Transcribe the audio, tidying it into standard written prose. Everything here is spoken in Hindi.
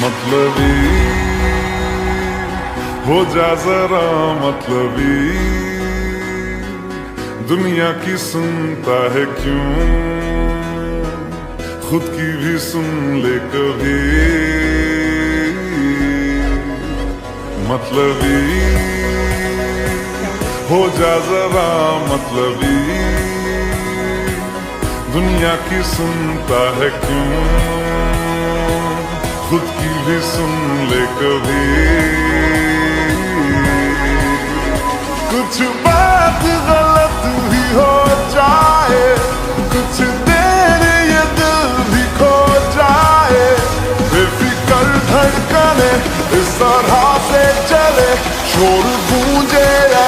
मतलबी हो जा जरा मतलबी, दुनिया की सुनता है क्यों, खुद की भी सुन ले कभी। मतलबी हो जा जरा मतलबी, दुनिया की सुनता है क्यों, खुद की भी सुन ले कभी। कुछ बात गलत भी हो जाए, कुछ देर ये दिल भी खो जाए, बेफिक्र धड़कने इस तरह से चले, शोर गूंजे या